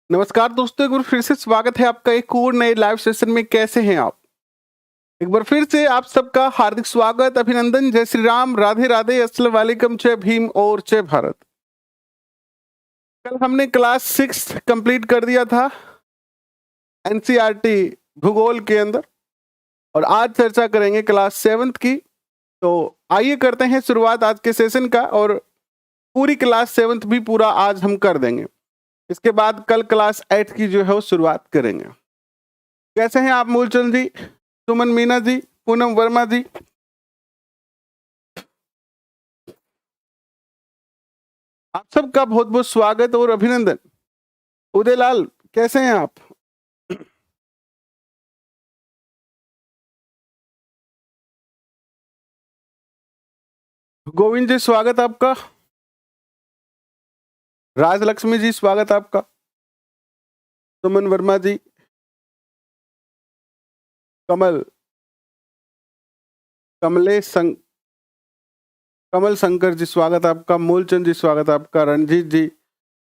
नमस्कार दोस्तों, एक बार फिर से स्वागत है आपका एक और नए लाइव सेशन में। कैसे हैं आप? एक बार फिर से आप सबका हार्दिक स्वागत, अभिनंदन। जय श्री राम, राधे राधे, अस्सलाम वालेकुम, जय भीम और जय भारत। कल हमने क्लास 6 कंप्लीट कर दिया था एनसीईआरटी भूगोल के अंदर, और आज चर्चा करेंगे क्लास 7 की। तो आइए करते हैं शुरुआत आज के सेशन का, और पूरी क्लास 7 भी पूरा आज हम कर देंगे। इसके बाद कल क्लास 8 की जो है वो शुरुआत करेंगे। कैसे हैं आप? मूलचंद जी, सुमन मीना जी, पूनम वर्मा जी, आप सबका बहुत बहुत स्वागत और अभिनंदन। उदयलाल, कैसे हैं आप? गोविंद जी, स्वागत आपका। राजलक्ष्मी जी, स्वागत आपका। सुमन वर्मा जी, कमल कमलेश संग कमल शंकर जी, स्वागत आपका। मूलचंद जी, स्वागत आपका। रंजीत जी,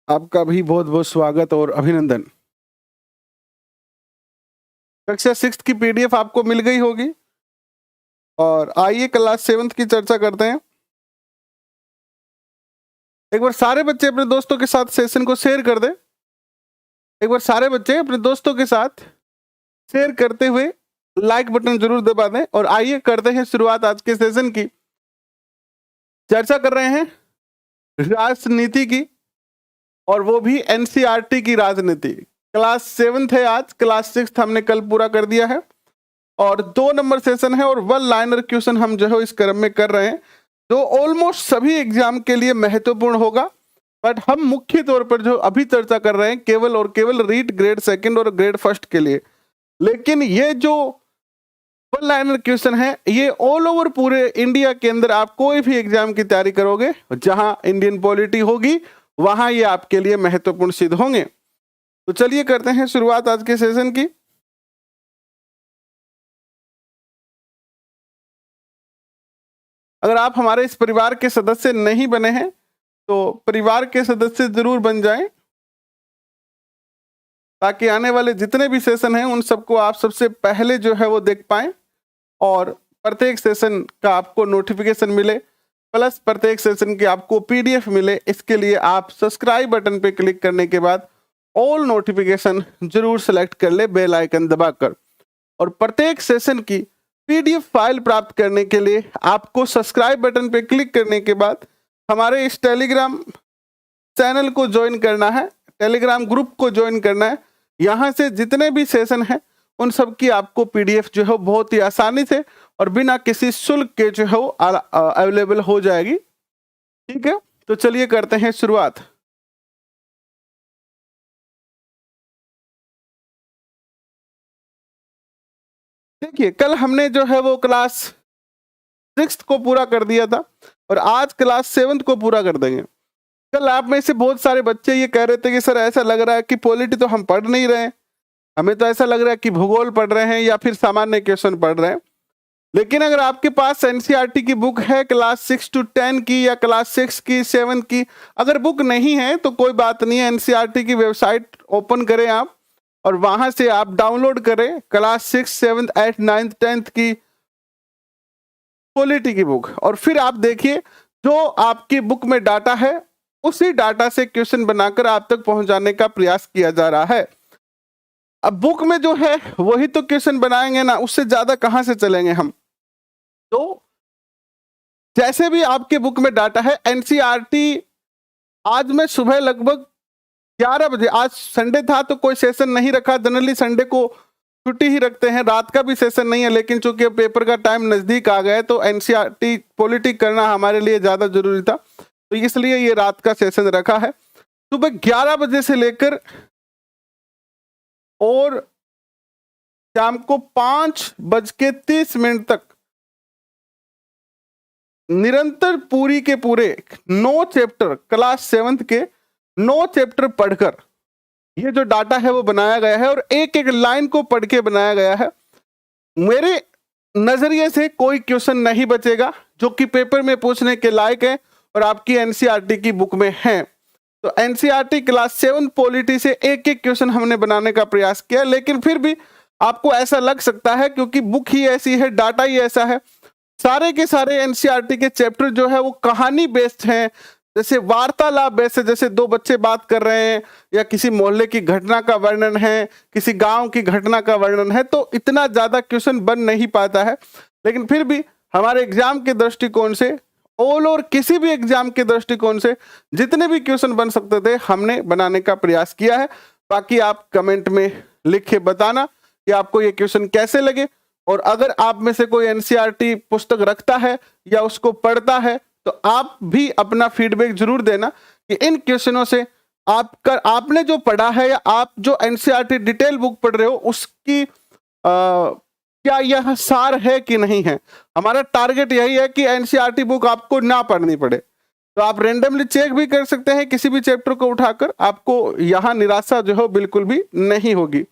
आपका भी बहुत बहुत स्वागत और अभिनंदन। कक्षा 6 की पीडीएफ आपको मिल गई होगी, और आइए क्लास 7 की चर्चा करते हैं। एक बार सारे बच्चे अपने दोस्तों के साथ सेशन को शेयर कर दें। एक बार सारे बच्चे अपने दोस्तों के साथ शेयर करते हुए लाइक बटन जरूर दबा दें, और आइए करते हैं शुरुआत आज के सेशन की। चर्चा कर रहे हैं राजनीति की, और वो भी एनसीईआरटी की राजनीति। क्लास 7 है आज, क्लास 6 हमने कल पूरा कर दिया है, और 2 नंबर सेशन है, और 1 लाइनर क्वेश्चन हम जो है इस क्रम में कर रहे हैं, जो ऑलमोस्ट सभी एग्जाम के लिए महत्वपूर्ण होगा। बट हम मुख्य तौर पर जो अभी चर्चा कर रहे हैं केवल और केवल रीट ग्रेड 2 और ग्रेड 1 के लिए। लेकिन ये जो 1 लाइनर क्वेश्चन है, ये ऑल ओवर पूरे इंडिया के अंदर आप कोई भी एग्जाम की तैयारी करोगे, जहां इंडियन पॉलिटी होगी वहां ये आपके लिए महत्वपूर्ण सिद्ध होंगे। तो चलिए करते हैं शुरुआत आज के सेशन की। अगर आप हमारे इस परिवार के सदस्य नहीं बने हैं तो परिवार के सदस्य जरूर बन जाएं, ताकि आने वाले जितने भी सेशन हैं उन सबको आप सबसे पहले जो है वो देख पाएं, और प्रत्येक सेशन का आपको नोटिफिकेशन मिले, प्लस प्रत्येक सेशन की आपको पीडीएफ मिले। इसके लिए आप सब्सक्राइब बटन पे क्लिक करने के बाद ऑल नोटिफिकेशन जरूर सेलेक्ट कर ले, बेल आइकन दबाकर। और प्रत्येक सेशन की पीडीएफ फाइल प्राप्त करने के लिए आपको सब्सक्राइब बटन पे क्लिक करने के बाद हमारे इस टेलीग्राम चैनल को ज्वाइन करना है, टेलीग्राम ग्रुप को ज्वाइन करना है। यहाँ से जितने भी सेशन हैं उन सब की आपको पीडीएफ जो है बहुत ही आसानी से और बिना किसी शुल्क के जो है अवेलेबल हो जाएगी। ठीक है, तो चलिए करते हैं शुरुआत। देखिए, कल हमने जो है वो क्लास 6 को पूरा कर दिया था, और आज क्लास 7 को पूरा कर देंगे। कल आप में से बहुत सारे बच्चे ये कह रहे थे कि सर ऐसा लग रहा है कि पॉलिटी तो हम पढ़ नहीं रहे हैं, हमें तो ऐसा लग रहा है कि भूगोल पढ़ रहे हैं या फिर सामान्य क्वेश्चन पढ़ रहे हैं। लेकिन अगर आपके पास एनसीईआरटी की बुक है क्लास 6 to 10 की, या क्लास 6 की, 7 की, अगर बुक नहीं है तो कोई बात नहीं है। एनसीईआरटी की वेबसाइट ओपन करें आप, और वहां से आप डाउनलोड करें क्लास 6, 7, 8, 9, 10 की पॉलिटी की बुक, और फिर आप देखिए जो आपकी बुक में डाटा है उसी डाटा से क्वेश्चन बनाकर आप तक पहुंचाने का प्रयास किया जा रहा है। अब बुक में जो है वही तो क्वेश्चन बनाएंगे ना, उससे ज्यादा कहां से चलेंगे हम। तो जैसे भी आपके बुक में डाटा है, एनसीईआरटी आज मैं सुबह लगभग 11 बजे, आज संडे था तो कोई सेशन नहीं रखा, जनरली संडे को छुट्टी ही रखते हैं, रात का भी सेशन नहीं है, लेकिन चूंकि पेपर का टाइम नजदीक आ गया तो एनसीईआरटी पॉलिटिक्स करना हमारे लिए ज्यादा जरूरी था, तो इसलिए ये रात का सेशन रखा है। सुबह 11 बजे से लेकर और शाम को 5:30 तक निरंतर पूरी के पूरे 9 चैप्टर, क्लास 7 के 9 चैप्टर पढ़कर ये जो डाटा है वो बनाया गया है, और एक एक लाइन को पढ़ के बनाया गया है। मेरे नजरिए से कोई क्वेश्चन नहीं बचेगा जो कि पेपर में पूछने के लायक है और आपकी एनसीईआरटी की बुक में है। तो एनसीईआरटी क्लास 7 पॉलिटी से एक एक क्वेश्चन हमने बनाने का प्रयास किया, लेकिन फिर भी आपको ऐसा लग सकता है क्योंकि बुक ही ऐसी है, डाटा ही ऐसा है, सारे के सारे एनसीईआरटी के चैप्टर जो है वो कहानी बेस्ड हैं, जैसे वार्तालाप बेस्ड है, जैसे दो बच्चे बात कर रहे हैं या किसी मोहल्ले की घटना का वर्णन है, किसी गांव की घटना का वर्णन है, तो इतना ज्यादा क्वेश्चन बन नहीं पाता है। लेकिन फिर भी हमारे एग्जाम के दृष्टिकोण से, ऑल और किसी भी एग्जाम के दृष्टिकोण से जितने भी क्वेश्चन बन सकते थे हमने बनाने का प्रयास किया है। बाकी आप कमेंट में लिख के बताना कि आपको ये क्वेश्चन कैसे लगे, और अगर आप में से कोई एनसीईआरटी पुस्तक रखता है या उसको पढ़ता है तो आप भी अपना फीडबैक जरूर देना कि इन क्वेश्चनों से आपने जो पढ़ा है या आप जो एनसीईआरटी डिटेल बुक पढ़ रहे हो उसकी क्या यह सार है कि नहीं है। हमारा टारगेट यही है कि एनसीईआरटी बुक आपको ना पढ़नी पड़े, तो आप रेंडमली चेक भी कर सकते हैं किसी भी चैप्टर को उठाकर, आपको यहाँ निराशा जो है बिल्कुल भी नहीं होगी।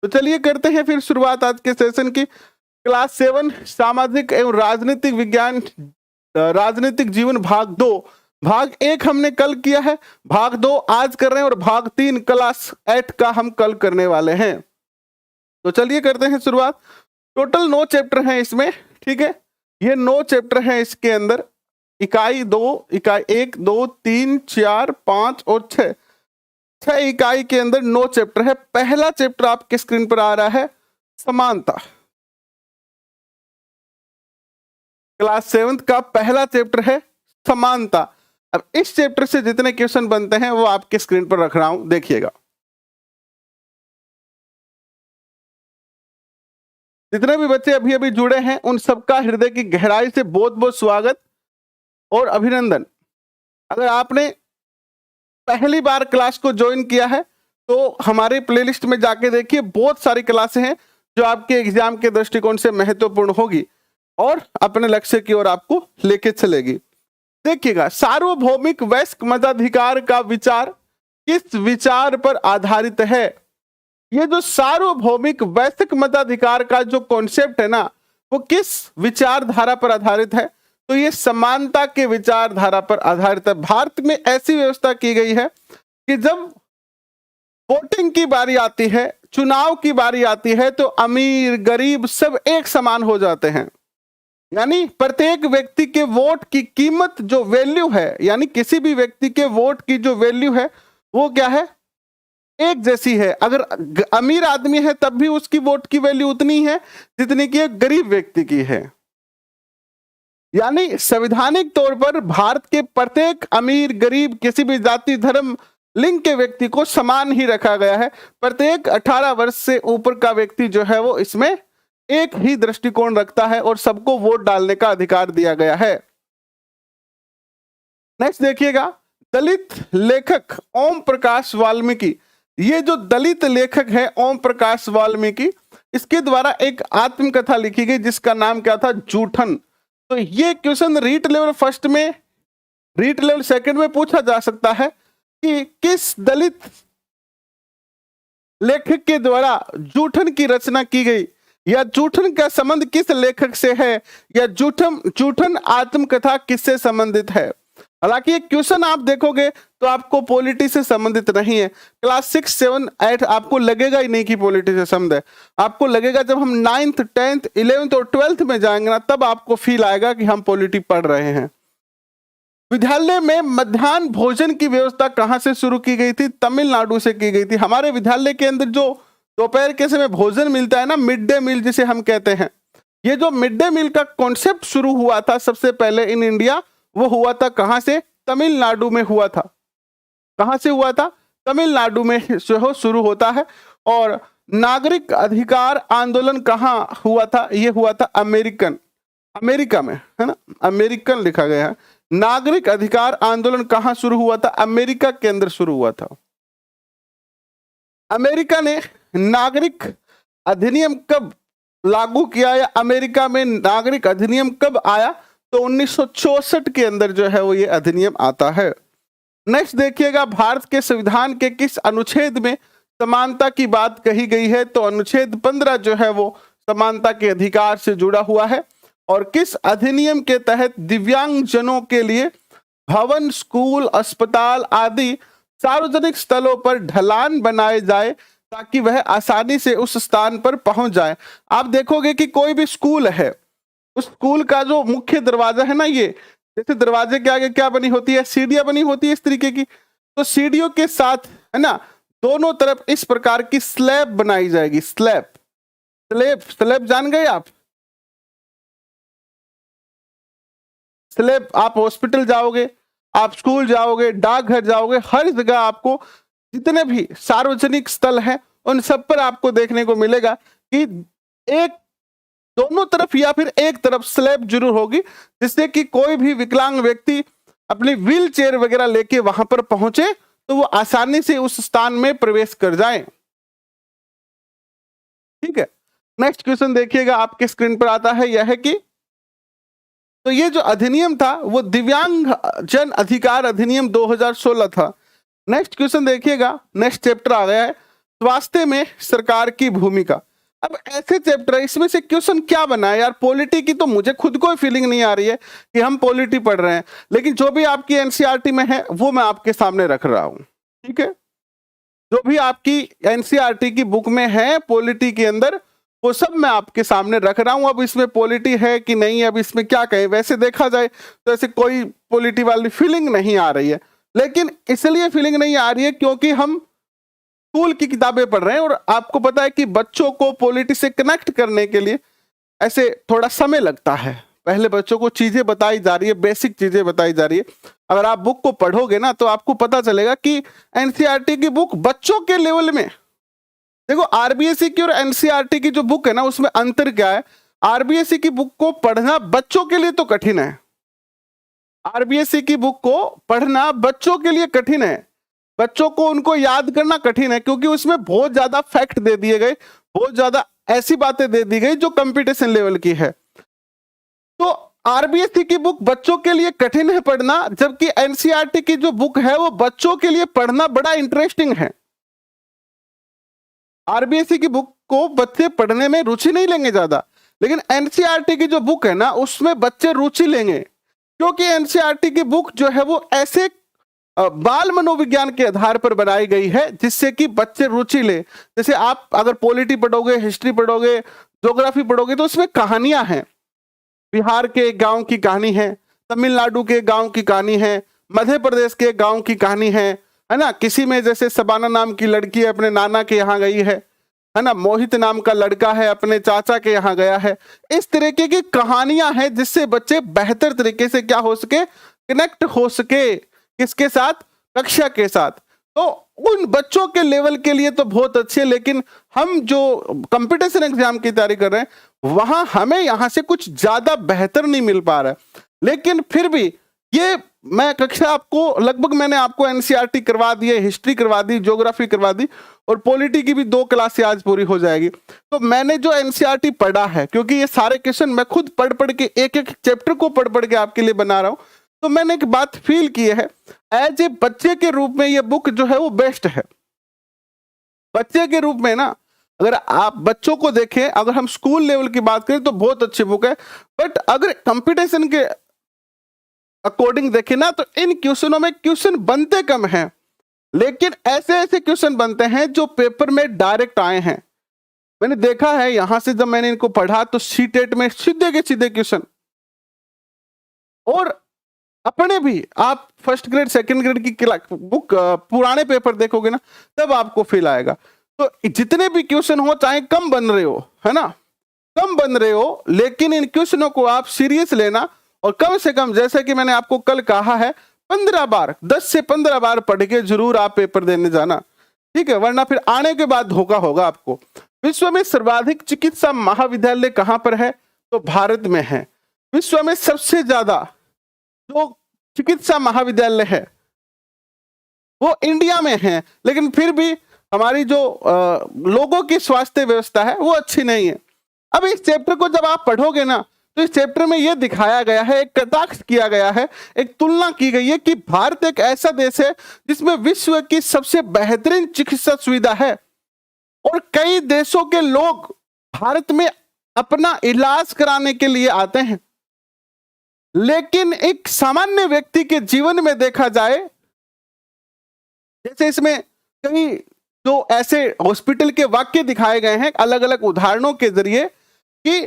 तो चलिए करते हैं फिर शुरुआत आज के सेशन की। क्लास 7 सामाजिक एवं राजनीतिक विज्ञान राजनीतिक जीवन भाग 2, भाग 1 हमने कल किया है, भाग 2 आज कर रहे हैं, और भाग 3 क्लास 8 का हम कल करने वाले हैं। तो चलिए करते हैं शुरुआत। टोटल 9 चैप्टर हैं इसमें, ठीक है, ये 9 चैप्टर हैं इसके अंदर। इकाई 2, इकाई 1, 2, 3, 4, 5 और 6 इकाई के अंदर 9 चैप्टर है। पहला चैप्टर आपके स्क्रीन पर आ रहा है समानता। क्लास 7 का पहला चैप्टर है समानता। अब इस चैप्टर से जितने क्वेश्चन बनते हैं वो आपके स्क्रीन पर रख रहा हूं, देखिएगा। जितने भी बच्चे अभी अभी जुड़े हैं उन सबका हृदय की गहराई से बहुत बहुत स्वागत और अभिनंदन। अगर आपने पहली बार क्लास को ज्वाइन किया है तो हमारे प्लेलिस्ट में जाके देखिए, बहुत सारी क्लासें हैं जो आपके एग्जाम के दृष्टिकोण से महत्वपूर्ण होगी और अपने लक्ष्य की ओर आपको लेके चलेगी। देखिएगा, सार्वभौमिक वयस्क मताधिकार का विचार किस विचार पर आधारित है। ये जो सार्वभौमिक वयस्क मताधिकार का जो कॉन्सेप्ट है ना, वो किस विचारधारा पर आधारित है, तो ये समानता के विचारधारा पर आधारित है। भारत में ऐसी व्यवस्था की गई है कि जब वोटिंग की बारी आती है, चुनाव की बारी आती है, तो अमीर गरीब सब एक समान हो जाते हैं। यानी प्रत्येक व्यक्ति के वोट की कीमत, जो वैल्यू है, यानी किसी भी व्यक्ति के वोट की जो वैल्यू है वो क्या है, एक जैसी है। अगर अमीर आदमी है तब भी उसकी वोट की वैल्यू उतनी है जितनी कि एक गरीब व्यक्ति की है। यानी संवैधानिक तौर पर भारत के प्रत्येक अमीर गरीब किसी भी जाति धर्म लिंग के व्यक्ति को समान ही रखा गया है। प्रत्येक 18 वर्ष से ऊपर का व्यक्ति जो है वो इसमें एक ही दृष्टिकोण रखता है और सबको वोट डालने का अधिकार दिया गया है। नेक्स्ट देखिएगा, दलित लेखक ओम प्रकाश वाल्मीकि। ये जो दलित लेखक है ओम प्रकाश वाल्मीकि, इसके द्वारा एक आत्मकथा लिखी गई जिसका नाम क्या था, जूठन। तो ये क्वेश्चन रीट लेवल फर्स्ट में, रीट लेवल सेकंड में पूछा जा सकता है कि किस दलित लेखक के द्वारा जूठन की रचना की गई, या जूठन का संबंध किस लेखक से है, या जूठन आत्मकथा किससे संबंधित है। हालांकि ये क्वेश्चन आप देखोगे तो आपको पॉलिटी से संबंधित नहीं है। क्लास 6, 7, 8 आपको लगेगा ही नहीं कि पॉलिटी से संबंध है। आपको लगेगा जब हम 9th, 10th, 11th और 12th में जाएंगे ना, तब आपको फील आएगा कि हम पॉलिटी पढ़ रहे हैं। विद्यालय में मध्याह्न भोजन की व्यवस्था कहां से शुरू की गई थी, तमिलनाडु से की गई थी। हमारे विद्यालय के अंदर जो दोपहर के समय भोजन मिलता है ना, मिड डे मील जिसे हम कहते हैं, ये जो मिड डे मील का कॉन्सेप्ट शुरू हुआ था सबसे पहले इन इंडिया, वो हुआ था कहां से, तमिलनाडु में हुआ था। कहां से हुआ था, तमिलनाडु में जो शुरू होता है। और नागरिक अधिकार आंदोलन कहां हुआ था, ये हुआ था अमेरिका में, है ना, अमेरिकन लिखा गया है। नागरिक अधिकार आंदोलन कहां शुरू हुआ था, अमेरिका के अंदर शुरू हुआ था। अमेरिका ने नागरिक अधिनियम कब लागू किया, या अमेरिका में नागरिक अधिनियम कब आया, तो 1964 के अंदर जो है वो ये अधिनियम आता है। नेक्स्ट देखिएगा, भारत के संविधान के किस अनुच्छेद में समानता की बात कही गई है, तो अनुच्छेद 15 जो है वो समानता के अधिकार से जुड़ा हुआ है। और किस अधिनियम के तहत दिव्यांग जनों के लिए भवन, स्कूल, अस्पताल आदि सार्वजनिक स्थलों पर ढलान बनाए जाए ताकि वह आसानी से उस स्थान पर पहुंच जाए। आप देखोगे कि कोई भी स्कूल है, उस स्कूल का जो मुख्य दरवाजा है ना, ये जैसे दरवाजे के आगे क्या बनी होती है, सीढ़ियां बनी होती है इस तरीके की, तो सीढ़ियों के साथ है ना दोनों तरफ इस प्रकार की स्लैब बनाई जाएगी। स्लैब, स्लैब, स्लैब जान गए आप? स्लैब, आप हॉस्पिटल जाओगे, आप स्कूल जाओगे, डाकघर जाओगे, हर जगह आपको जितने भी सार्वजनिक स्थल हैं उन सब पर आपको देखने को मिलेगा कि एक दोनों तरफ या फिर एक तरफ स्लैब जरूर होगी, जिससे कि कोई भी विकलांग व्यक्ति अपनी व्हील चेयर वगैरह लेके वहां पर पहुंचे तो वो आसानी से उस स्थान में प्रवेश कर जाए। ठीक है, नेक्स्ट क्वेश्चन देखिएगा, आपके स्क्रीन पर आता है, यह है कि तो ये जो अधिनियम था वो दिव्यांग जन अधिकार अधिनियम 2016 था। नेक्स्ट क्वेश्चन देखिएगा, नेक्स्ट चैप्टर आ गया है स्वास्थ्य में सरकार की भूमिका। अब ऐसे चैप्टर, इसमें से क्वेश्चन क्या बना है यार, पॉलिटी की तो मुझे खुद कोई फीलिंग नहीं आ रही है कि हम पॉलिटी पढ़ रहे हैं, लेकिन जो भी आपकी एनसीईआरटी में है वो मैं आपके सामने रख रहा हूं। ठीक है, जो भी आपकी एनसीईआरटी की बुक में है पॉलिटी के अंदर, वो सब मैं आपके सामने रख रहा हूं। अब इसमें पॉलिटी है कि नहीं, अब इसमें क्या कहें, वैसे देखा जाए तो ऐसे कोई पॉलिटी वाली फीलिंग नहीं आ रही है, लेकिन इसलिए फीलिंग नहीं आ रही है क्योंकि हम स्कूल की किताबें पढ़ रहे हैं और आपको पता है कि बच्चों को पॉलिटी से कनेक्ट करने के लिए ऐसे थोड़ा समय लगता है। पहले बच्चों को चीजें बताई जा रही है, बेसिक चीजें बताई जा रही है। अगर आप बुक को पढ़ोगे ना तो आपको पता चलेगा कि एनसीईआरटी की बुक बच्चों के लेवल में, देखो आरबीएसई की और एनसीईआरटी की जो बुक है ना उसमें अंतर क्या है, आरबीएसई की बुक को पढ़ना बच्चों के लिए तो कठिन है, आरबीएसई की बुक को पढ़ना बच्चों के लिए कठिन है, बच्चों को उनको याद करना कठिन है, क्योंकि उसमें बहुत ज्यादा फैक्ट दे दिए गए, बहुत ज्यादा ऐसी बातें दे दी गई जो कंपटीशन लेवल की है। तो आरबीएसई की बुक बच्चों के लिए कठिन है पढ़ना, जबकि एनसीईआरटी की जो बुक है वो बच्चों के लिए पढ़ना बड़ा इंटरेस्टिंग है। आरबीएसई की बुक को बच्चे पढ़ने में रुचि नहीं लेंगे ज्यादा, लेकिन एनसीईआरटी की जो बुक है ना उसमें बच्चे रुचि लेंगे, क्योंकि एनसीईआरटी की बुक जो है वो ऐसे बाल मनोविज्ञान के आधार पर बनाई गई है जिससे कि बच्चे रुचि ले। जैसे आप अगर पॉलिटी पढ़ोगे, हिस्ट्री पढ़ोगे, ज्योग्राफी पढ़ोगे तो उसमें कहानियां हैं, बिहार के गांव की कहानी है, तमिलनाडु के गांव की कहानी है, मध्य प्रदेश के गांव की कहानी है ना। किसी में जैसे सबाना नाम की लड़की अपने नाना के यहाँ गई है ना, मोहित नाम का लड़का है अपने चाचा के यहाँ गया है। इस तरीके की कहानियां हैं जिससे बच्चे बेहतर तरीके से क्या हो सके, कनेक्ट हो सके, किसके साथ, कक्षा के साथ। तो उन बच्चों के लेवल के लिए तो बहुत अच्छे, लेकिन हम जो कंपटीशन एग्जाम की तैयारी कर रहे हैं वहां हमें यहां से कुछ ज्यादा बेहतर नहीं मिल पा रहा है। लेकिन फिर भी ये मैं कक्षा आपको लगभग मैंने आपको एनसीईआरटी करवा दी है, हिस्ट्री करवा दी, ज्योग्राफी करवा दी, और पॉलिटी की भी 2 क्लासें आज पूरी हो जाएगी। तो मैंने जो एनसीईआरटी पढ़ा है, क्योंकि ये सारे क्वेश्चन मैं खुद पढ़ पढ़ के एक एक चैप्टर को पढ़ पढ़ के आपके लिए बना रहा हूं, तो मैंने एक बात फील की है, एज ए बच्चे के रूप में ये बुक जो है वो बेस्ट है। बच्चे के रूप में ना, अगर आप बच्चों को देखें, अगर हम स्कूल लेवल की बात करें तो बहुत अच्छी बुक है, बट अगर कंपटीशन के अकॉर्डिंग देखें ना तो इन क्वेश्चनों में क्वेश्चन बनते कम हैं, लेकिन ऐसे ऐसे क्वेश्चन बनते हैं जो पेपर में डायरेक्ट आए हैं। मैंने देखा है यहां से जब मैंने इनको पढ़ा तो सीटेट में सीधे के सीधे क्वेश्चन, और अपने भी आप फर्स्ट ग्रेड सेकंड ग्रेड की बुक पुराने पेपर देखोगे ना तब आपको फील आएगा। तो जितने भी क्वेश्चन हो, चाहे कम बन रहे हो, है ना, कम बन रहे हो, लेकिन इन क्वेश्चनों को आप सीरियस लेना, और कम से कम जैसे कि मैंने आपको कल कहा है 15 बार, 10 से 15 बार पढ़ के जरूर आप पेपर देने जाना, ठीक है, वरना फिर आने के बाद धोखा होगा आपको। विश्व में सर्वाधिक चिकित्सा महाविद्यालय कहां पर है, तो भारत में है। विश्व में सबसे ज्यादा जो चिकित्सा महाविद्यालय है वो इंडिया में है, लेकिन फिर भी हमारी जो लोगों की स्वास्थ्य व्यवस्था है वो अच्छी नहीं है। अब इस चैप्टर को जब आप पढ़ोगे ना तो इस चैप्टर में यह दिखाया गया है, एक कटाक्ष किया गया है, एक तुलना की गई है कि भारत एक ऐसा देश है जिसमें विश्व की सबसे बेहतरीन चिकित्सा सुविधा है, और कई देशों के लोग भारत में अपना इलाज कराने के लिए आते हैं। लेकिन एक सामान्य व्यक्ति के जीवन में देखा जाए, जैसे इसमें कई जो ऐसे हॉस्पिटल के वाक्य दिखाए गए हैं अलग अलग उदाहरणों के जरिए कि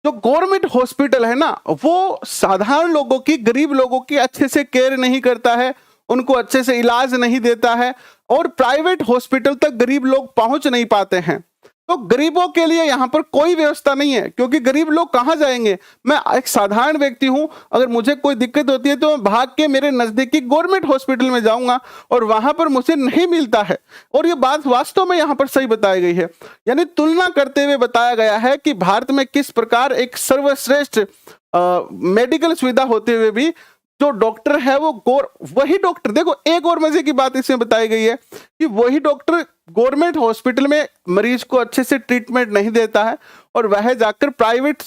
जो गवर्नमेंट हॉस्पिटल है ना वो साधारण लोगों की, गरीब लोगों की अच्छे से केयर नहीं करता है, उनको अच्छे से इलाज नहीं देता है, और प्राइवेट हॉस्पिटल तक गरीब लोग पहुंच नहीं पाते हैं। तो गरीबों के लिए यहां पर कोई व्यवस्था नहीं है, क्योंकि गरीब लोग कहां जाएंगे? मैं एक साधारण व्यक्ति हूं, अगर मुझे कोई दिक्कत होती है तो मैं भाग के मेरे नजदीकी गवर्नमेंट हॉस्पिटल में जाऊंगा और वहां पर मुझे नहीं मिलता है। और ये बात वास्तव में यहां पर सही बताई गई है, यानी तुलना करते हुए बताया गया है कि भारत में किस प्रकार एक सर्वश्रेष्ठ मेडिकल सुविधा होते हुए भी जो डॉक्टर है वो वही डॉक्टर, देखो एक और मजे की बात इसमें बताई गई है कि वही डॉक्टर गवर्नमेंट हॉस्पिटल में मरीज को अच्छे से ट्रीटमेंट नहीं देता है और वह जाकर प्राइवेट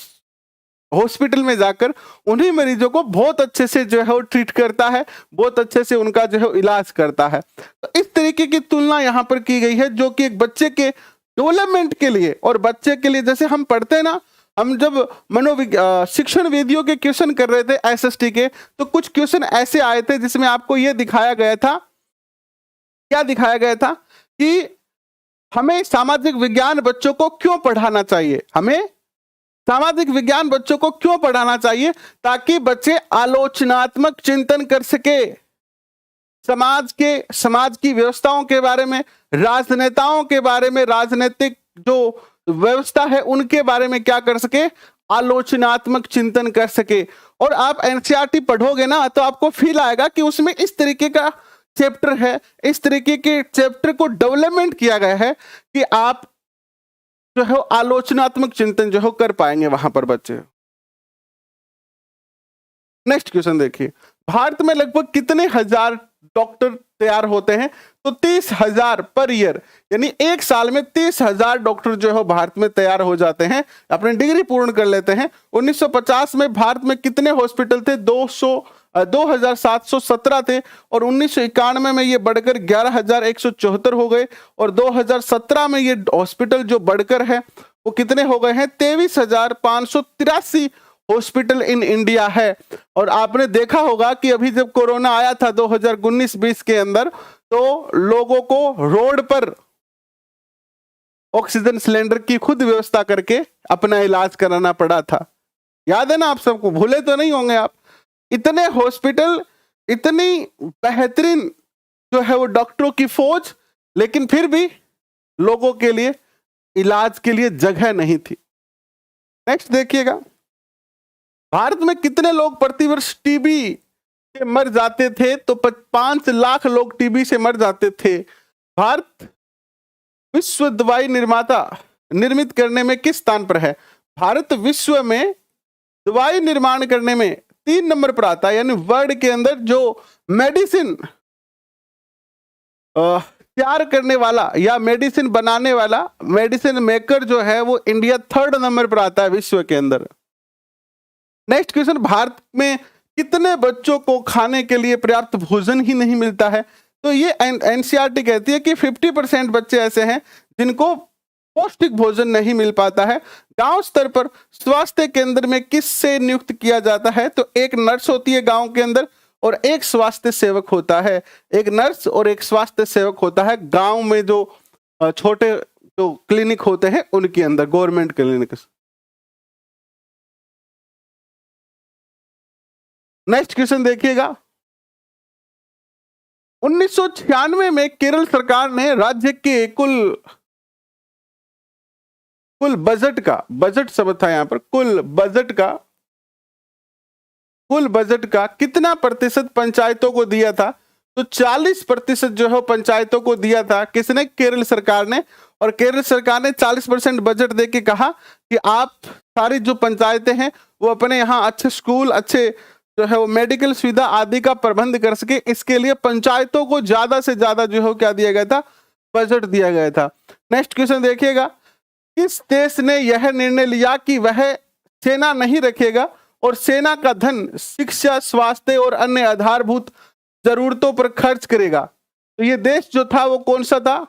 हॉस्पिटल में जाकर उन्हीं मरीजों को बहुत अच्छे से जो है वो ट्रीट करता है, बहुत अच्छे से उनका जो है इलाज करता है। तो इस तरीके की तुलना यहाँ पर की गई है, जो कि एक बच्चे के डेवलपमेंट के लिए और बच्चे के लिए, जैसे हम पढ़ते हैं ना, हम जब शिक्षण विधियों के क्वेश्चन कर रहे थे एसएसटी के, तो कुछ क्वेश्चन ऐसे आए थे जिसमें आपको यह दिखाया गया था, क्या दिखाया गया था कि हमें सामाजिक विज्ञान बच्चों को क्यों पढ़ाना चाहिए, हमें सामाजिक विज्ञान बच्चों को क्यों पढ़ाना चाहिए, ताकि बच्चे आलोचनात्मक चिंतन कर सके, समाज की व्यवस्थाओं के बारे में, राजनेताओं के बारे में, राजनीतिक जो व्यवस्था है उनके बारे में क्या कर सके, आलोचनात्मक चिंतन कर सके। और आप एनसीईआरटी पढ़ोगे ना तो आपको फील आएगा कि उसमें इस तरीके का चैप्टर है, इस तरीके के चैप्टर को डेवलपमेंट किया गया है कि आप जो है आलोचनात्मक चिंतन जो है कर पाएंगे वहां पर बच्चे। नेक्स्ट क्वेश्चन देखिए, भारत में लगभग कितने हजार डॉक्टर तैयार होते हैं? तो 30,000 पर ईयर, यानी एक साल में 30,000 डॉक्टर जो है भारत में तैयार हो जाते हैं, अपनी डिग्री पूर्ण कर लेते हैं। 1950 में भारत में कितने हॉस्पिटल थे? 2,717 थे, और 1991 में ये बढ़कर 11,174 हो गए, और 2017 में ये हॉस्पिटल जो बढ़कर है वो कितने हो गए हैं? 23,583 हॉस्पिटल इन इंडिया है। और आपने देखा होगा कि अभी जब कोरोना आया था 2019-20 के अंदर, तो लोगों को रोड पर ऑक्सीजन सिलेंडर की खुद व्यवस्था करके अपना इलाज कराना पड़ा था। याद है ना आप सबको? भूले तो नहीं होंगे आप? इतने हॉस्पिटल, इतनी बेहतरीन जो है वो डॉक्टरों की फौज, लेकिन फिर भी लोगों के लिए इलाज के लिए जगह नहीं थी। नेक्स्ट देखिएगा, भारत में कितने लोग प्रतिवर्ष टीबी से मर जाते थे? तो 5 लाख लोग टीबी से मर जाते थे। भारत विश्व दवाई निर्मित करने में किस स्थान पर है? भारत विश्व में दवाई निर्माण करने में 3 नंबर पर आता है, यानी वर्ल्ड के अंदर जो मेडिसिन तैयार करने वाला या मेडिसिन बनाने वाला मेडिसिन मेकर जो है वो इंडिया 3rd नंबर पर आता है विश्व के अंदर। नेक्स्ट क्वेश्चन, भारत में कितने बच्चों को खाने के लिए पर्याप्त भोजन ही नहीं मिलता है? तो ये एनसीईआरटी कहती है कि 50% बच्चे ऐसे हैं जिनको पौष्टिक भोजन नहीं मिल पाता है। गांव स्तर पर स्वास्थ्य केंद्र में किससे नियुक्त किया जाता है? तो एक नर्स होती है गांव के अंदर और एक स्वास्थ्य सेवक होता है। एक नर्स और एक स्वास्थ्य सेवक होता है गांव में, जो छोटे जो क्लिनिक होते हैं उनके अंदर, गवर्नमेंट क्लिनिक। नेक्स्ट क्वेश्चन देखिएगा, 1996 में केरल सरकार ने राज्य के कुल बजट शब्द था यहाँ पर, कुल बजट का कितना प्रतिशत पंचायतों को दिया था? तो 40% जो है पंचायतों को दिया था। किसने? केरल सरकार ने। और केरल सरकार ने 40% बजट देके कहा कि आप सारी जो पंचायतें हैं वो अपने यहाँ अच्छे स्कूल, अच्छे जो है वो मेडिकल सुविधा आदि का प्रबंध कर सके, इसके लिए पंचायतों को ज्यादा से ज्यादा जो है क्या दिया गया था? बजट दिया गया था। नेक्स्ट क्वेश्चन देखिएगा, किस देश ने यह निर्णय लिया कि वह सेना नहीं रखेगा और सेना का धन शिक्षा, स्वास्थ्य और अन्य आधारभूत जरूरतों पर खर्च करेगा? तो ये देश जो था वो कौन सा था?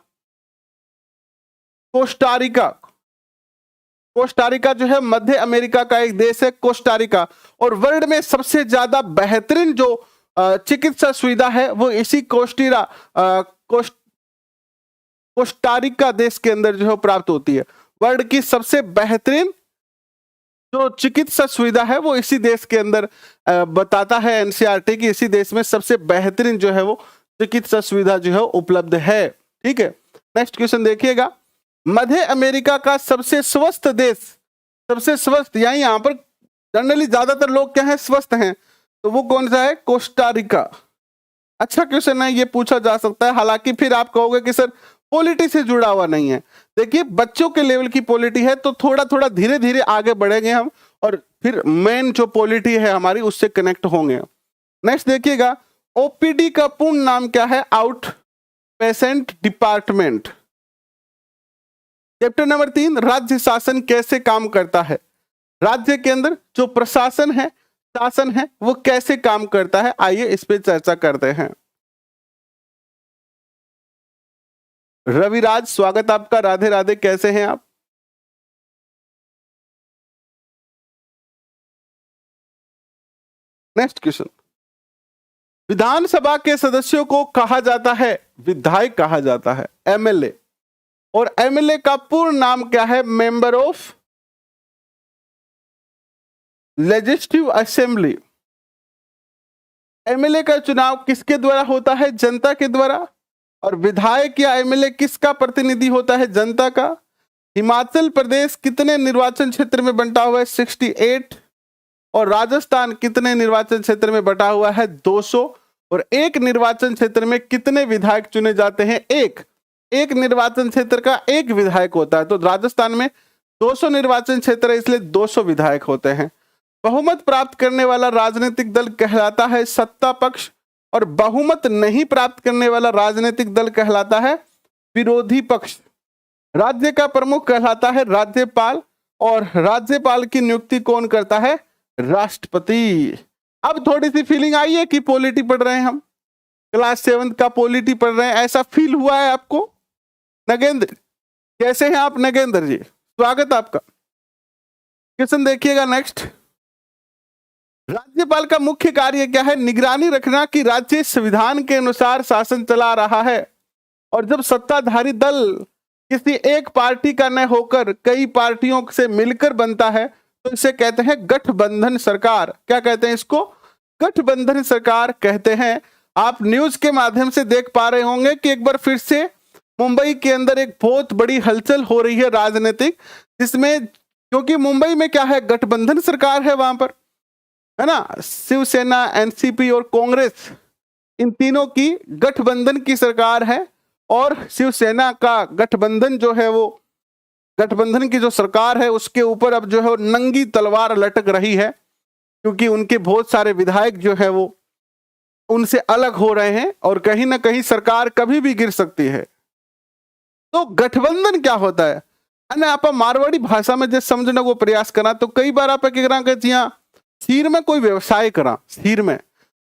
कोस्टारिका। कोस्टारिका जो है मध्य अमेरिका का एक देश है, कोस्टारिका। और वर्ल्ड में सबसे ज्यादा बेहतरीन जो चिकित्सा सुविधा है वो इसी कोस्टारिका देश के अंदर जो है प्राप्त होती है। वर्ल्ड की सबसे बेहतरीन जो चिकित्सा सुविधा है वो इसी देश के अंदर बताता है एनसीईआरटी की इसी देश में सबसे बेहतरीन जो है वो चिकित्सा सुविधा जो है उपलब्ध है। ठीक है, नेक्स्ट क्वेश्चन देखिएगा। मध्य अमेरिका का सबसे स्वस्थ देश, सबसे स्वस्थ यानी यहाँ पर जनरली ज्यादातर लोग क्या है स्वस्थ हैं, तो वो कौन सा है? कोस्टारिका। अच्छा क्वेश्चन है, ये पूछा जा सकता है। हालांकि फिर आप कहोगे कि सर पॉलिटी से जुड़ा हुआ नहीं है। देखिए बच्चों के लेवल की पॉलिटी है तो थोड़ा थोड़ा धीरे धीरे आगे बढ़ेंगे हम और फिर मेन जो पॉलिटी है हमारी उससे कनेक्ट होंगे। नेक्स्ट देखिएगा, ओपीडी का पूर्ण नाम क्या है? Out patient department. Chapter number 3, राज्य शासन कैसे काम करता है? राज्य के अंदर जो प्रशासन है, शासन है, वो कैसे काम करता है? आइए इस पे चर्चा करते हैं। रविराज स्वागत आपका, राधे राधे, कैसे हैं आप? नेक्स्ट क्वेश्चन, विधानसभा के सदस्यों को कहा जाता है, विधायक कहा जाता है, एमएलए। और एमएलए का पूर्ण नाम क्या है? Member of legislative assembly. MLA का चुनाव किसके द्वारा होता है? जनता के द्वारा। और विधायक या एमएलए किसका प्रतिनिधि होता है? जनता का। हिमाचल प्रदेश कितने निर्वाचन क्षेत्र में बंटा हुआ है? 68। और राजस्थान कितने निर्वाचन क्षेत्र में बंटा हुआ है? 200। और एक निर्वाचन क्षेत्र में कितने विधायक चुने जाते हैं? एक निर्वाचन क्षेत्र का एक विधायक होता है। तो राजस्थान में 200 निर्वाचन क्षेत्र है इसलिए 200 विधायक होते हैं। बहुमत प्राप्त करने वाला राजनीतिक दल कहलाता है सत्ता पक्ष और बहुमत नहीं प्राप्त करने वाला राजनीतिक दल कहलाता है विरोधी पक्ष। राज्य का प्रमुख कहलाता है राज्यपाल और राज्यपाल की नियुक्ति कौन करता है? राष्ट्रपति। अब थोड़ी सी फीलिंग आई है कि पॉलिटी पढ़ रहे हैं हम, क्लास 7 का पॉलिटी पढ़ रहे हैं, ऐसा फील हुआ है आपको? नगेंद्र कैसे हैं आप? नगेंद्र जी स्वागत आपका। क्वेश्चन देखिएगा नेक्स्ट, राज्यपाल का मुख्य कार्य क्या है? निगरानी रखना कि राज्य संविधान के अनुसार शासन चला रहा है। और जब सत्ताधारी दल किसी एक पार्टी का न होकर कई पार्टियों से मिलकर बनता है तो इसे कहते हैं गठबंधन सरकार। क्या कहते हैं इसको? गठबंधन सरकार कहते हैं। आप न्यूज के माध्यम से देख पा रहे होंगे कि एक बार फिर से मुंबई के अंदर एक बहुत बड़ी हलचल हो रही है राजनीतिक, जिसमें क्योंकि मुंबई में क्या है? गठबंधन सरकार है वहां पर, है ना। शिवसेना, एनसीपी और कांग्रेस, इन तीनों की गठबंधन की सरकार है। और शिवसेना का गठबंधन जो है वो गठबंधन की जो सरकार है उसके ऊपर अब जो है नंगी तलवार लटक रही है, क्योंकि उनके बहुत सारे विधायक जो है वो उनसे अलग हो रहे हैं और कहीं ना कहीं सरकार कभी भी गिर सकती है। तो गठबंधन क्या होता है? आप मारवाड़ी भाषा में जैसे समझने को प्रयास करा तो कई बार आप करा सीर में कोई व्यवसाय करा, सीर में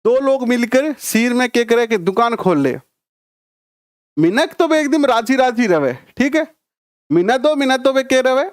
2 लोग मिलकर सीर में क्या करे कि दुकान खोल ले। मिनक तो वे एकदम राजी राजी रहे, ठीक है, मिनटों वे के रहे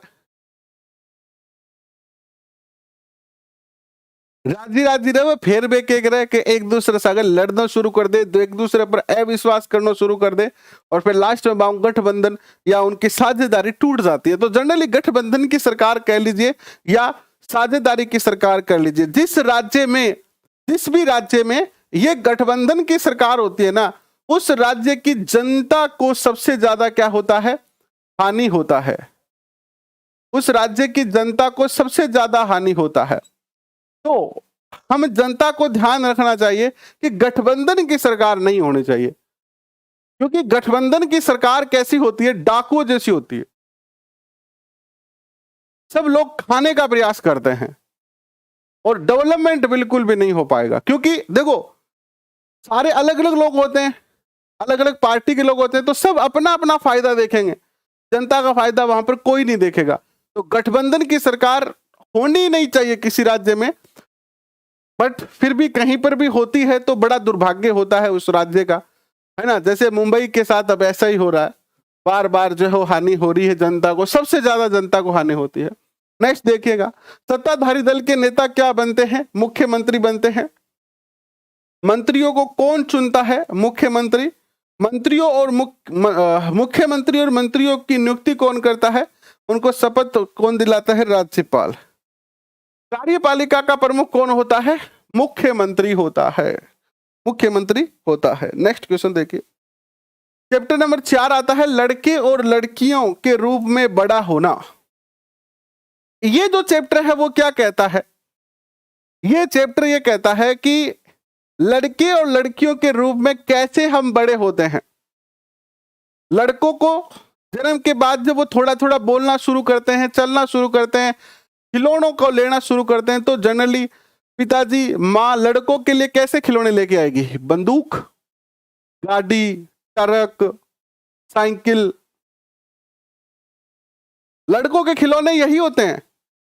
राजी राजी रहे, फिर वे के करे कि एक दूसरे से अगर लड़ना शुरू कर दे तो एक दूसरे पर अविश्वास करना शुरू कर दे और फिर लास्ट में गठबंधन या उनकी साझेदारी टूट जाती है। तो जनरली गठबंधन की सरकार कह लीजिए या साझेदारी की सरकार कर लीजिए, जिस भी राज्य में ये गठबंधन की सरकार होती है ना, उस राज्य की जनता को सबसे ज्यादा क्या होता है? हानि होता है। उस राज्य की जनता को सबसे ज्यादा हानि होता है। तो हम जनता को ध्यान रखना चाहिए कि गठबंधन की सरकार नहीं होनी चाहिए, क्योंकि गठबंधन की सरकार कैसी होती है? डाकुओं जैसी होती है। सब लोग खाने का प्रयास करते हैं और डेवलपमेंट बिल्कुल भी नहीं हो पाएगा, क्योंकि देखो सारे अलग अलग लोग होते हैं, अलग अलग पार्टी के लोग होते हैं, तो सब अपना अपना फायदा देखेंगे, जनता का फायदा वहां पर कोई नहीं देखेगा। तो गठबंधन की सरकार होनी नहीं चाहिए किसी राज्य में, बट फिर भी कहीं पर भी होती है तो बड़ा दुर्भाग्य होता है उस राज्य का, है ना। जैसे मुंबई के साथ अब ऐसा ही हो रहा है, बार बार जो है हानि हो रही है जनता को, सबसे ज्यादा जनता को हानि होती है। नेक्स्ट देखिएगा, सत्ताधारी दल के नेता क्या बनते हैं? मुख्यमंत्री बनते हैं। मंत्रियों को कौन चुनता है? मुख्यमंत्री। मंत्रियों और मुख्यमंत्री और मंत्रियों की नियुक्ति कौन करता है? उनको शपथ कौन दिलाता है? राज्यपाल। कार्यपालिका का प्रमुख कौन होता है? मुख्यमंत्री होता है, मुख्यमंत्री होता है। नेक्स्ट क्वेश्चन देखिए, चैप्टर नंबर 4 आता है लड़के और लड़कियों के रूप में बड़ा होना। ये जो चैप्टर है वो क्या कहता है? ये चैप्टर ये कहता है कि लड़के और लड़कियों के रूप में कैसे हम बड़े होते हैं। लड़कों को जन्म के बाद जब वो थोड़ा थोड़ा बोलना शुरू करते हैं, चलना शुरू करते हैं, खिलौनों को लेना शुरू करते हैं, तो जनरली पिताजी माँ लड़कों के लिए कैसे खिलौने लेके आएगी? बंदूक, गाड़ी, ट्रक, साइकिल। लड़कों के खिलौने यही होते हैं।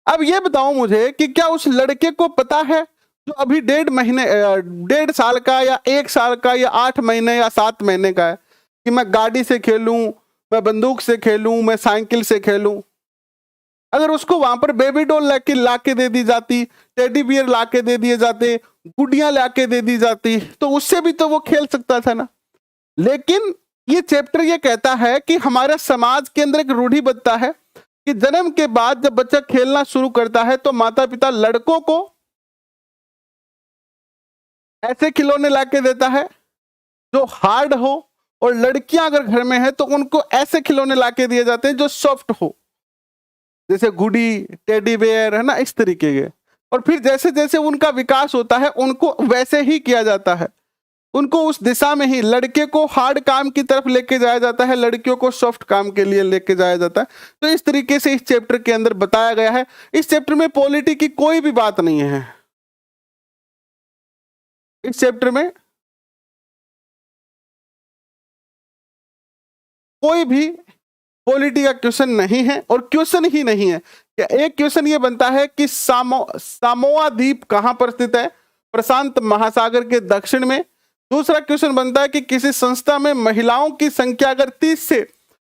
अब ये बताओ मुझे कि क्या उस लड़के को पता है जो अभी 1.5 साल का या 1 साल का या 8 महीने या 7 महीने का है कि मैं गाड़ी से खेलूं, मैं बंदूक से खेलूं, मैं साइकिल से खेलूं? अगर उसको वहां पर बेबी डॉल लाके दे दी जाती, टेडी बियर लाके दे दिए जाते, गुड़ियां लाके दे दी जाती, तो उससे भी तो वो खेल सकता था ना। लेकिन ये चैप्टर ये कहता है कि हमारे समाज के अंदर एक रूढ़ी बनता है कि जन्म के बाद जब बच्चा खेलना शुरू करता है तो माता पिता लड़कों को ऐसे खिलौने लाके देता है जो हार्ड हो, और लड़कियां अगर घर में है तो उनको ऐसे खिलौने लाके दिए जाते हैं जो सॉफ्ट हो, जैसे गुड़ी, टेडी बेयर, है ना, इस तरीके के। और फिर जैसे जैसे उनका विकास होता है उनको वैसे ही किया जाता है, उनको उस दिशा में ही, लड़के को हार्ड काम की तरफ लेके जाया जाता है, लड़कियों को सॉफ्ट काम के लिए लेके जाया जाता है। तो इस तरीके से इस चैप्टर के अंदर बताया गया है। इस चैप्टर में पॉलिटी की कोई भी बात नहीं है। इस चैप्टर में कोई भी पॉलिटी का क्वेश्चन नहीं है, और क्वेश्चन ही नहीं है। एक क्वेश्चन ये बनता है कि सामोआ द्वीप कहां पर स्थित है? प्रशांत महासागर के दक्षिण में। दूसरा क्वेश्चन बनता है कि किसी संस्था में महिलाओं की संख्या अगर 30 से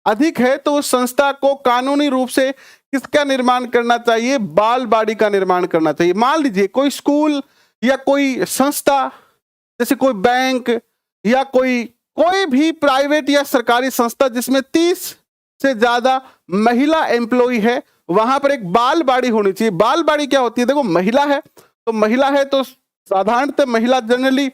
अधिक है तो उस संस्था को कानूनी रूप से किसका निर्माण करना चाहिए? बाल बाड़ी का निर्माण करना चाहिए। मान लीजिए कोई स्कूल या कोई संस्था, जैसे कोई बैंक या कोई भी प्राइवेट या सरकारी संस्था जिसमें 30 से ज्यादा महिला एम्प्लॉय है, वहां पर एक बाल बाड़ी होनी चाहिए। बाल बाड़ी क्या होती है? देखो, महिला है तो साधारणतः महिला जनरली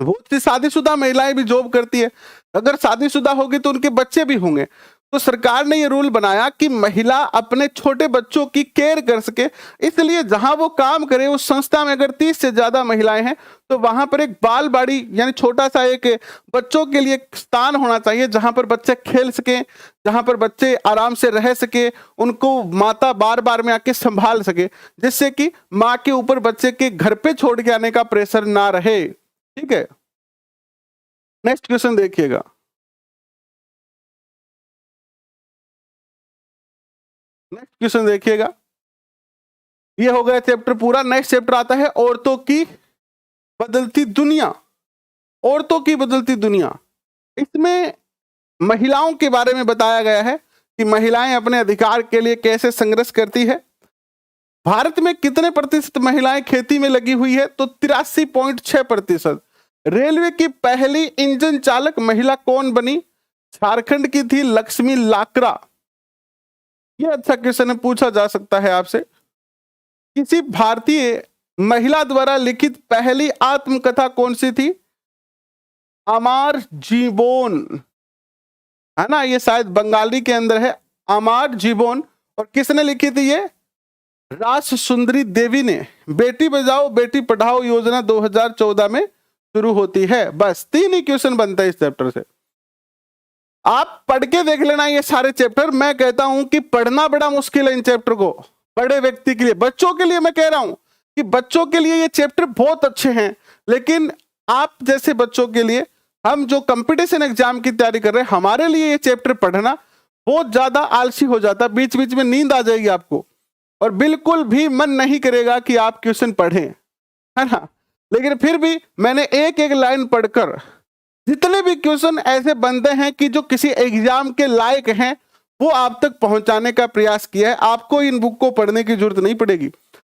बहुत सी शादीशुदा महिलाएं भी जॉब करती है। अगर शादीशुदा होगी तो उनके बच्चे भी होंगे। तो सरकार ने ये रूल बनाया कि महिला अपने छोटे बच्चों की केयर कर सके, इसलिए जहां वो काम करे उस संस्था में अगर 30 से ज्यादा महिलाएं हैं तो वहां पर एक बाल बाड़ी यानी छोटा सा एक बच्चों के लिए स्थान होना चाहिए, जहां पर बच्चे खेल सके, जहां पर बच्चे आराम से रह सके, उनको माता बार बार में आके संभाल सके, जिससे कि माँ के ऊपर बच्चे के घर पे छोड़ के आने का प्रेशर ना रहे। ठीक है, नेक्स्ट क्वेश्चन देखिएगा। नेक्स्ट क्वेश्चन देखिएगा, ये हो गया चैप्टर पूरा। नेक्स्ट चैप्टर आता है औरतों की बदलती दुनिया। औरतों की बदलती दुनिया, इसमें महिलाओं के बारे में बताया गया है कि महिलाएं अपने अधिकार के लिए कैसे संघर्ष करती है। भारत में कितने प्रतिशत महिलाएं खेती में लगी हुई है? तो 83.6%। रेलवे की पहली इंजन चालक महिला कौन बनी? झारखंड की थी लक्ष्मी लाकरा। यह अच्छा क्वेश्चन है, पूछा जा सकता है आपसे। किसी भारतीय महिला द्वारा लिखित पहली आत्मकथा कौन सी थी? अमार जीबोन, है ना, ये शायद बंगाली के अंदर है, अमार जीबोन। और किसने लिखी थी ये? रास सुंदरी देवी ने। बेटी बचाओ बेटी पढ़ाओ योजना 2014 में शुरू होती है। बस 3 ही क्वेश्चन बनता है इस चैप्टर से। आप पढ़ के देख लेना ये सारे चैप्टर। मैं कहता हूं कि पढ़ना बड़ा मुश्किल है इन चैप्टर को, बड़े व्यक्ति के लिए। बच्चों के लिए मैं कह रहा हूं कि बच्चों के लिए ये चैप्टर बहुत अच्छे हैं, लेकिन आप जैसे बच्चों के लिए, हम जो कंपटीशन एग्जाम की तैयारी कर रहे हैं, हमारे लिए ये चैप्टर पढ़ना बहुत ज्यादा आलसी हो जाता। बीच बीच में नींद आ जाएगी आपको, और बिल्कुल भी मन नहीं करेगा कि आप क्वेश्चन पढ़ें, है ना। लेकिन फिर भी मैंने एक एक लाइन पढ़कर जितने भी क्वेश्चन ऐसे बनते हैं कि जो किसी एग्जाम के लायक हैं, वो आप तक पहुंचाने का प्रयास किया है। आपको इन बुक को पढ़ने की जरूरत नहीं पड़ेगी।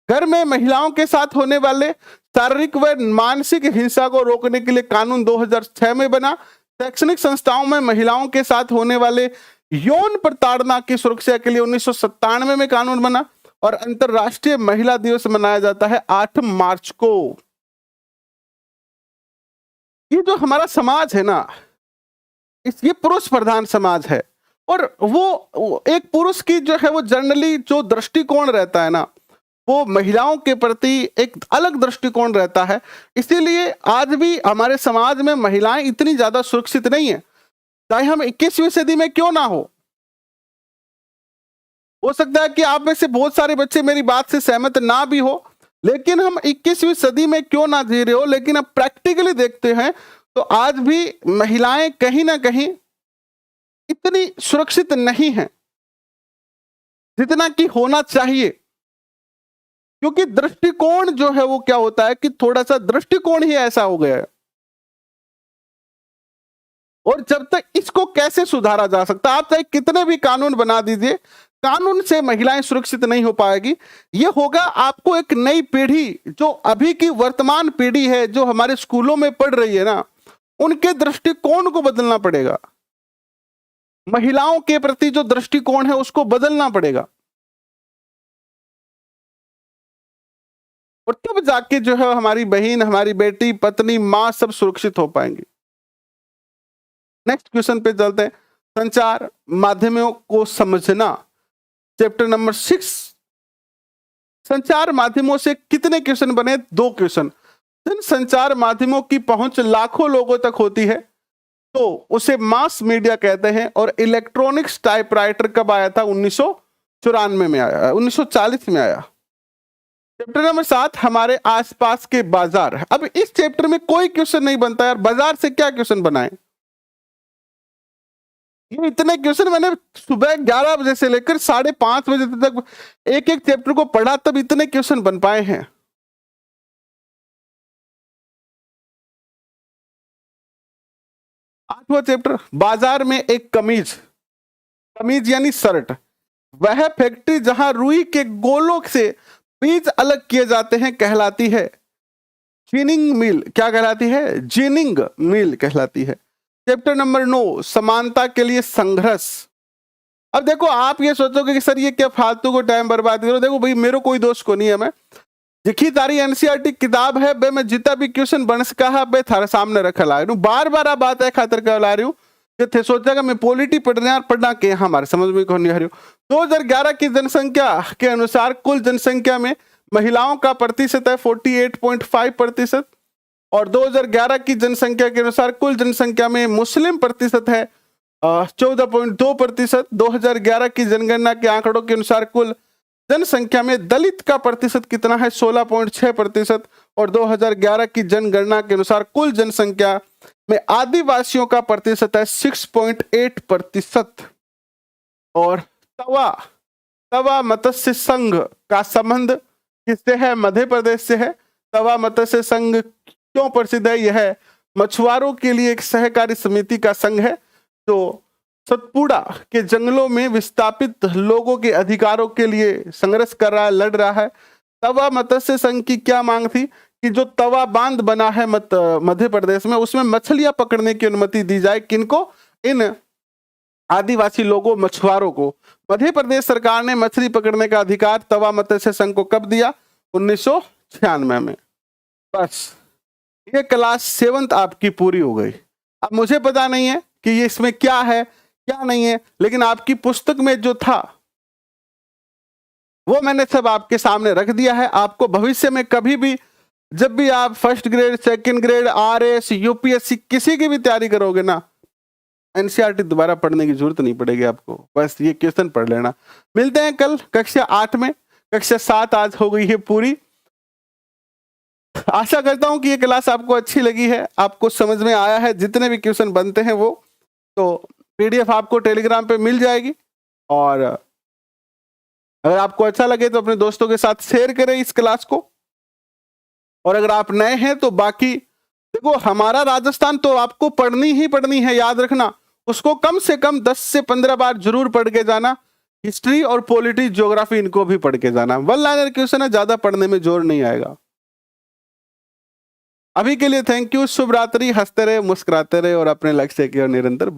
घर में महिलाओं के साथ होने वाले शारीरिक व मानसिक हिंसा को रोकने के लिए कानून 2006 में बना। शैक्षणिक संस्थाओं में महिलाओं के साथ होने वाले यौन प्रताड़ना की सुरक्षा के लिए 1997 में कानून बना। और अंतरराष्ट्रीय महिला दिवस मनाया जाता है 8 मार्च को। ये जो हमारा समाज है ना, ये पुरुष प्रधान समाज है, और वो एक पुरुष की जो है वो जनरली जो दृष्टिकोण रहता है ना, वो महिलाओं के प्रति एक अलग दृष्टिकोण रहता है। इसीलिए आज भी हमारे समाज में महिलाएं इतनी ज्यादा सुरक्षित नहीं है, चाहे हम 21वीं सदी में क्यों ना हो सकता है कि आप में से बहुत सारे बच्चे मेरी बात से सहमत ना भी हो, लेकिन हम 21वीं सदी में क्यों ना जी रहे हो, लेकिन अब प्रैक्टिकली देखते हैं तो आज भी महिलाएं कहीं ना कहीं इतनी सुरक्षित नहीं है जितना कि होना चाहिए। क्योंकि दृष्टिकोण जो है वो क्या होता है कि थोड़ा सा दृष्टिकोण ही ऐसा हो गया है, और जब तक इसको कैसे सुधारा जा सकता, आप चाहे कितने भी कानून बना दीजिए, कानून से महिलाएं सुरक्षित नहीं हो पाएगी। ये होगा आपको एक नई पीढ़ी, जो अभी की वर्तमान पीढ़ी है, जो हमारे स्कूलों में पढ़ रही है ना, उनके दृष्टिकोण को बदलना पड़ेगा। महिलाओं के प्रति जो दृष्टिकोण है उसको बदलना पड़ेगा, और तब जाके जो है हमारी बहन, हमारी बेटी, पत्नी, मां सब सुरक्षित हो पाएंगी। नेक्स्ट क्वेश्चन पे चलते हैं। संचार माध्यमों को समझना, चैप्टर नंबर 6। संचार माध्यमों से कितने क्वेश्चन बने? 2 क्वेश्चन। संचार माध्यमों की पहुंच लाखों लोगों तक होती है तो उसे मास मीडिया कहते हैं। और इलेक्ट्रॉनिक्स टाइपराइटर कब आया था? 1994 में आया, 1940 में आया। चैप्टर नंबर 7, हमारे आसपास के बाजार। अब इस चैप्टर में कोई क्वेश्चन नहीं बनता यार, बाजार से क्या क्वेश्चन बनाए? ये इतने क्वेश्चन मैंने सुबह 11 बजे से लेकर 5:30 बजे तक एक एक चैप्टर को पढ़ा, तब इतने क्वेश्चन बन पाए हैं। 8वां चैप्टर, बाजार में एक कमीज। कमीज यानी शर्ट। वह फैक्ट्री जहां रुई के गोलों से बीज अलग किए जाते हैं कहलाती है जिनिंग मिल। क्या कहलाती है? जिनिंग मिल कहलाती है। चैप्टर नंबर 9, समानता के लिए संघर्ष। अब देखो, आप ये सोचोगे कि सर ये क्या फालतू को टाइम बर्बाद करो। देखो भाई, मेरे कोई दोस्त को नहीं है, मैं लिखी तारी एनसीईआरटी किताब है बे, मैं जितना भी क्वेश्चन बन सका है बे थारे सामने रखा ला रही हूँ। बार बार आप बात है खातर कर ला रही हूँ कि थे सोचेगा मैं पॉलिटी पढ़ना के हमारे समझ में कौन नहीं आ रही हूँ। 2011 की जनसंख्या के अनुसार कुल जनसंख्या में महिलाओं का प्रतिशत है 48.5%, और 2011 की जनसंख्या के अनुसार कुल जनसंख्या में मुस्लिम प्रतिशत है 14.2%। 2011 की जनगणना के आंकड़ों के अनुसार कुल जनसंख्या में दलित का प्रतिशत कितना है? 16.6%। और 2011 की जनगणना के अनुसार कुल जनसंख्या में आदिवासियों का प्रतिशत है 6.8%। और तवा मत्स्य संघ का संबंध किससे है? मध्य प्रदेश से है। तवा मत्स्य संघ क्यों प्रसिद्ध है? यह मछुआरों के लिए एक सहकारी समिति का संघ है जो सतपुड़ा के जंगलों में विस्थापित लोगों के अधिकारों के लिए संघर्ष कर रहा है, लड़ रहा है। तवा मत्स्य संघ की क्या मांग थी कि जो तवा बांध बना है मध्य प्रदेश में, उसमें मछलियां पकड़ने की अनुमति दी जाए। किनको? इन आदिवासी लोगों, मछुआरों को। मध्य प्रदेश सरकार ने मछली पकड़ने का अधिकार तवा मत्स्य संघ को कब दिया? 1996 में। बस ये क्लास 7th आपकी पूरी हो गई। अब मुझे पता नहीं है कि ये इसमें क्या है क्या नहीं है, लेकिन आपकी पुस्तक में जो था वो मैंने सब आपके सामने रख दिया है। आपको भविष्य में कभी भी जब भी आप first grade, second grade, RS, UPSC किसी की भी तैयारी करोगे ना, एनसीईआरटी दोबारा पढ़ने की जरूरत नहीं पड़ेगी आपको, बस ये क्वेश्चन पढ़ लेना। मिलते हैं कल कक्षा 8 में। कक्षा 7 आज हो गई है पूरी। आशा करता हूं कि ये क्लास आपको अच्छी लगी है, आपको समझ में आया है। जितने भी क्वेश्चन बनते हैं वो तो पीडीएफ आपको टेलीग्राम पे मिल जाएगी, और अगर आपको अच्छा लगे तो अपने दोस्तों के साथ शेयर करें इस क्लास को। और अगर आप नए हैं तो बाकी देखो, हमारा राजस्थान तो आपको पढ़नी ही पढ़नी है, याद रखना। उसको कम से कम 10 से 15 बार जरूर पढ़ के जाना। हिस्ट्री और पॉलिटी, ज्योग्राफी, इनको भी पढ़ के जाना। वन लाइनर क्वेश्चन है, ज्यादा पढ़ने में जोर नहीं आएगा। अभी के लिए थैंक यू, शुभ रात्रि, हंसते रहे, मुस्कुराते रहे और अपने लक्ष्य की ओर निरंतर